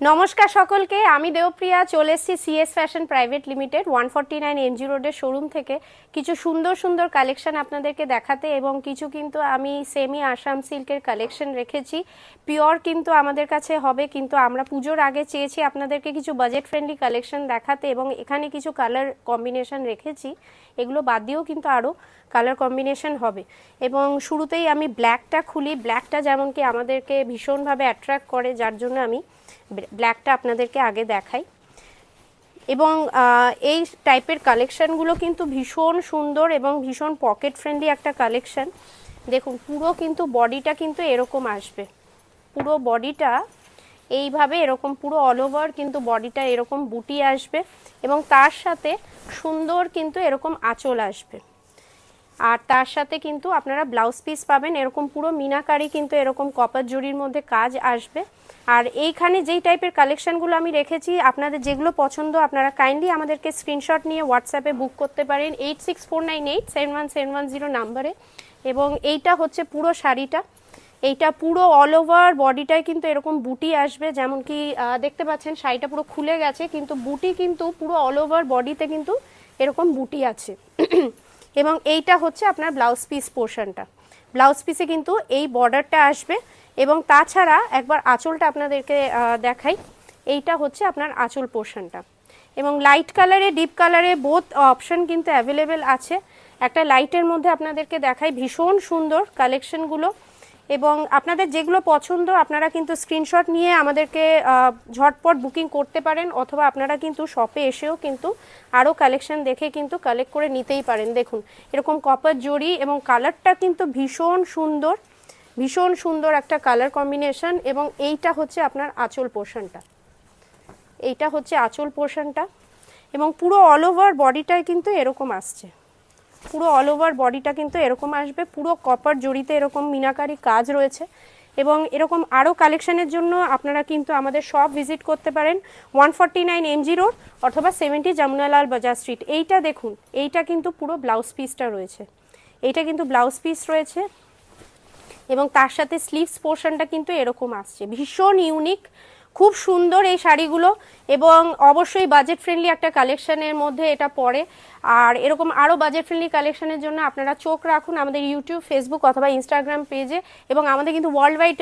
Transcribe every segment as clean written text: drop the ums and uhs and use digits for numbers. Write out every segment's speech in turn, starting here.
নমস্কার সকলকে, আমি দেবপ্রিয়া চলে এসেছি CS fashion private limited 149 MG রোডের শোরুম থেকে কিছু সুন্দর সুন্দর কালেকশন আপনাদেরকে দেখাতে, এবং কিছু কিন্তু আমি সেমি আসাম সিল্কের কালেকশন রেখেছি। পিওর কিন্তু আমাদের কাছে হবে, কিন্তু আমরা পুজোর আগে চেয়েছি আপনাদেরকে কিছু বাজেট ফ্রেন্ডলি কালেকশন দেখাতে, এবং এখানে কিছু কালার কম্বিনেশন রেখেছি। এগুলো বাদ দিয়েও কিন্তু আরও কালার কম্বিনেশন হবে। এবং শুরুতেই আমি ব্ল্যাকটা খুলি। ব্ল্যাকটা যেমন কি আমাদেরকে ভীষণভাবে অ্যাট্রাক্ট করে, যার জন্য আমি ব্ল্যাকটা আপনাদেরকে আগে দেখাই। এবং এই টাইপের কালেকশানগুলো কিন্তু ভীষণ সুন্দর এবং ভীষণ পকেট ফ্রেন্ডলি একটা কালেকশান। দেখুন, পুরো কিন্তু বডিটা কিন্তু এরকম আসবে, পুরো বডিটা এইভাবে এরকম পুরো অল ওভার কিন্তু বডিটা এরকম বুটি আসবে, এবং তার সাথে সুন্দর কিন্তু এরকম আঁচল আসবে। আর তার সাথে কিন্তু আপনারা ব্লাউজ পিস পাবেন এরকম পুরো মিনাকারি, কিন্তু এরকম কপার জরির মধ্যে কাজ আসবে। আর এইখানে যেই টাইপের কালেকশনগুলো আমি রেখেছি, আপনাদের যেগুলো পছন্দ আপনারা কাইন্ডলি আমাদেরকে স্ক্রিনশট নিয়ে হোয়াটসঅ্যাপে বুক করতে পারেন 8649871710 নাম্বারে। এবং এইটা হচ্ছে পুরো শাড়িটা, এইটা পুরো অল ওভার বডিটায় কিন্তু এরকম বুটি আসবে। যেমন কি দেখতে পাচ্ছেন শাড়িটা পুরো খুলে গেছে, কিন্তু বুটি কিন্তু পুরো অল ওভার বডিতে কিন্তু এরকম বুটি আছে। এবং এইটা হচ্ছে আপনার ব্লাউজ পিস পোর্শনটা। ব্লাউজ পিসে কিন্তু এই বর্ডারটা আসবে, এবং তাছাড়া একবার আঁচলটা আপনাদেরকে দেখাই। এইটা হচ্ছে আপনার আঁচল পোর্শনটা। এবং লাইট কালারে ডিপ কালারে বোথ অপশন কিন্তু অ্যাভেলেবেল আছে। একটা লাইটের মধ্যে আপনাদেরকে দেখাই, ভীষণ সুন্দর কালেকশনগুলো। এবং আপনাদের যেগুলো পছন্দ আপনারা কিন্তু স্ক্রিনশট নিয়ে আমাদেরকে ঝটপট বুকিং করতে পারেন, অথবা আপনারা কিন্তু শপে এসেও কিন্তু আরও কালেকশন দেখে কিন্তু কালেক্ট করে নিতেই পারেন। দেখুন, এরকম কপার জরি, এবং কালারটা কিন্তু ভীষণ সুন্দর, ভীষণ সুন্দর একটা কালার কম্বিনেশন। এবং এইটা হচ্ছে আপনার আঁচল পোর্শনটা, এইটা হচ্ছে আঁচল পোর্শনটা। এবং পুরো অল ওভার বডিটাই কিন্তু এরকম আসছে, পুরো অল ওভার বডিটা কিন্তু এরকম আসবে, পুরো কপার জড়িতে এরকম মিনাকারি কাজ রয়েছে। এবং এরকম আরও কালেকশনের জন্য আপনারা কিন্তু আমাদের শপ ভিজিট করতে পারেন 149 এমজি রোড অথবা 70 যমুনালাল বাজার স্ট্রিট। এইটা দেখুন, এইটা কিন্তু পুরো ব্লাউজ পিসটা রয়েছে, এইটা কিন্তু ব্লাউজ পিস রয়েছে, এবং তার সাথে স্লিভস পোর্শনটা কিন্তু এরকম আসছে। ভীষণ ইউনিক, খুব সুন্দর এই শাড়িগুলো, এবং অবশ্যই বাজেট ফ্রেন্ডলি একটা কালেকশনের মধ্যে এটা পড়ে। আর এরকম আরও বাজেট ফ্রেন্ডলি কালেকশনের জন্য আপনারা চোখ রাখুন আমাদের ইউটিউব, ফেসবুক অথবা ইনস্টাগ্রাম পেজে। এবং আমাদের কিন্তু ওয়ার্ল্ড ওয়াইড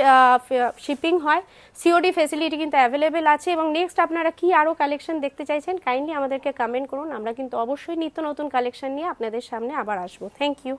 শিপিং হয়, সিওডি ফেসিলিটি কিন্তু অ্যাভেলেবেল আছে। এবং নেক্সট আপনারা কি আরও কালেকশন দেখতে চাইছেন কাইন্ডলি আমাদেরকে কমেন্ট করুন, আমরা কিন্তু অবশ্যই নিত্য নতুন কালেকশন নিয়ে আপনাদের সামনে আবার আসবো। Thank you.